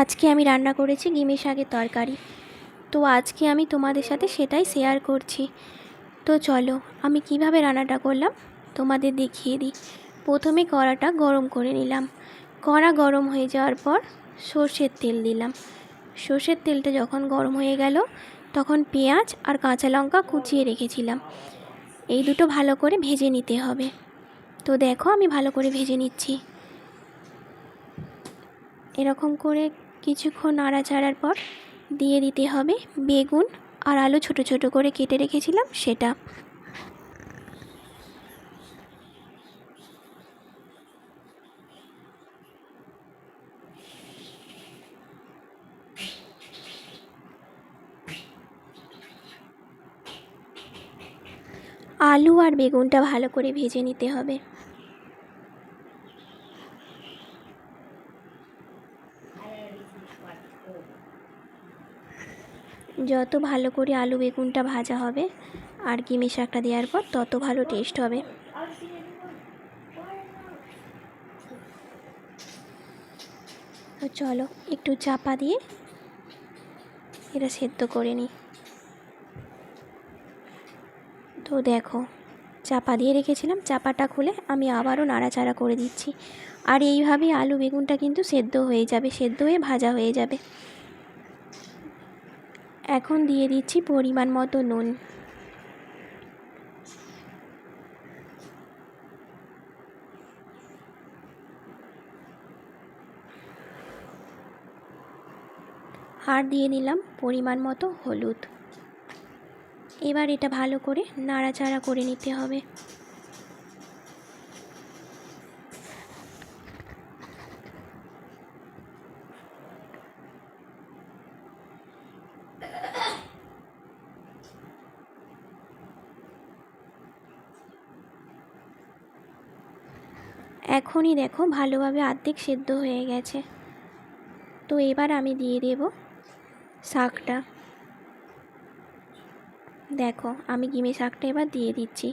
আজকে আমি রান্না করেছি গিমি শাকের তরকারি। তো আজকে আমি তোমাদের সাথে সেটাই শেয়ার করছি। তো চলো আমি কিভাবে রান্নাটা করলাম তোমাদের দেখিয়ে দিই। প্রথমে কড়াটা গরম করে নিলাম। কড়া গরম হয়ে যাওয়ার পর সর্ষের তেল দিলাম। সর্ষের তেলটা যখন গরম হয়ে গেল তখন পেঁয়াজ আর কাঁচা লঙ্কা কুচিয়ে রেখেছিলাম, এই দুটো ভালো করে ভেজে নিতে হবে। তো দেখো আমি ভালো করে ভেজে নিচ্ছি। এরকম করে কিছুক্ষণ নাড়াচাড়ার পর দিয়ে দিতে হবে বেগুন আর আলু, ছোট ছোট করে কেটে রেখেছিলাম সেটা। আলু আর বেগুনটা ভালো করে ভেজে নিতে হবে। যত ভালো করে আলু বেগুনটা ভাজা হবে আর গিমি শাকটা দেওয়ার পর তত ভালো টেস্ট হবে। তো চলো একটু চাপা দিয়ে এটা সেদ্ধ করে নিই। তো দেখো চাপা দিয়ে রেখেছিলাম, চাপাটা খুলে আমি আবারও নাড়াচাড়া করে দিচ্ছি। আর এইভাবেই আলু বেগুনটা কিন্তু সেদ্ধ হয়ে যাবে, সেদ্ধ হয়ে ভাজা হয়ে যাবে। এখন দিয়ে দিচ্ছি পরিমাণ মতো নুন। আর দিয়ে নিলাম পরিমাণ মতো হলুদ। এবার এটা ভালো করে নাড়াচাড়া করে নিতে হবে। এখনই দেখো ভালোভাবে অর্ধেক সেদ্ধ হয়ে গেছে। তো এবার আমি দিয়ে দেব শাকটা। দেখো আমি গিমি শাকটা এবার দিয়ে দিচ্ছি।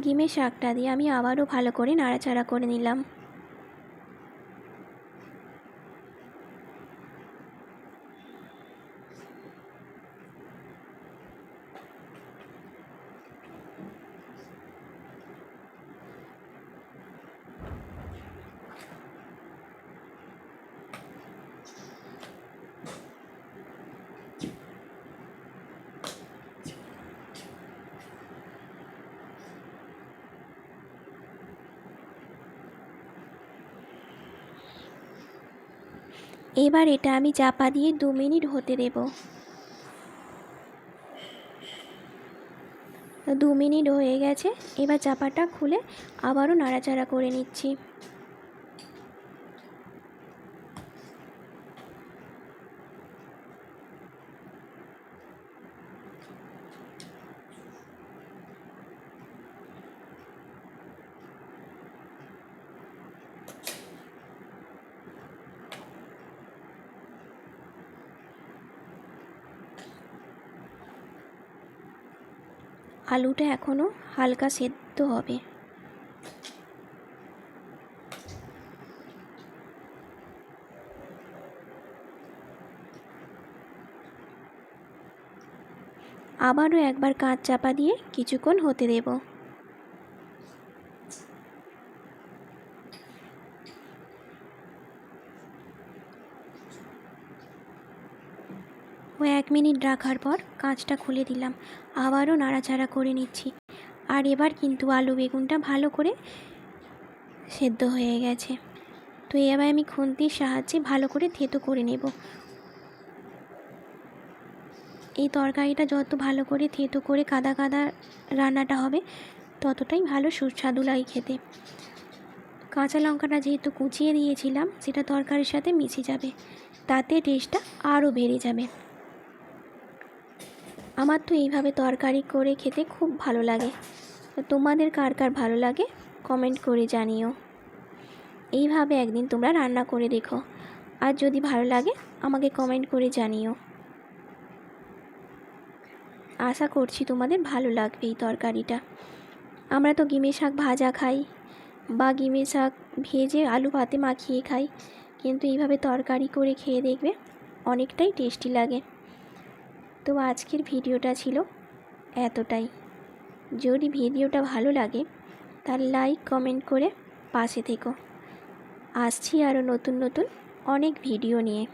গিমি শাকটা দিয়ে আমি আবারও ভালো করে নাড়াচাড়া করে নিলাম। এবার এটা আমি চাপা দিয়ে 2 মিনিট হতে দেব। 2 মিনিট হয়ে গেছে। এবার চাপাটা খুলে আবারও নাড়াচাড়া করে নিচ্ছি। আলুটা এখনও হালকা সেদ্ধ হবে। আবারও একবার কাঁচ চাপা দিয়ে কিছুক্ষণ হতে দেব। ও 1 মিনিট রাখার পর কাঁচটা খুলে দিলাম, আবারও নাড়াচাড়া করে নিচ্ছি। আর এবার কিন্তু আলু বেগুনটা ভালো করে সেদ্ধ হয়ে গেছে। তো এবার আমি খুন্তির সাহায্যে ভালো করে থেতো করে নেব। এই তরকারিটা যত ভালো করে থেতো করে কাদা কাদা রান্নাটা হবে ততটাই ভালো সুস্বাদু লাগে খেতে। কাঁচা লঙ্কাটা যেহেতু কুচিয়ে দিয়েছিলাম সেটা তরকারির সাথে মিশে যাবে, তাতে টেস্টটা আরও বেড়ে যাবে। আমার তো এইভাবে তরকারি করে খেতে খুব ভালো লাগে। তো তোমাদের কার কার ভালো লাগে কমেন্ট করে জানিও। এইভাবে একদিন তোমরা রান্না করে দেখো, আর যদি ভালো লাগে আমাকে কমেন্ট করে জানিও। আশা করছি তোমাদের ভালো লাগবে এই তরকারিটা। আমরা তো গিমি শাক ভাজা খাই, বা গিমে শাক ভেজে আলু ভাতে মাখিয়ে খাই, কিন্তু এইভাবে তরকারি করে খেয়ে দেখবে, অনেকটাই টেস্টি লাগে। তো আজকের ভিডিওটা ছিল এতটাই। যদি ভিডিওটা ভালো লাগে তাহলে লাইক কমেন্ট করে পাশে থেকো। আসছি আরও নতুন নতুন অনেক ভিডিও নিয়ে।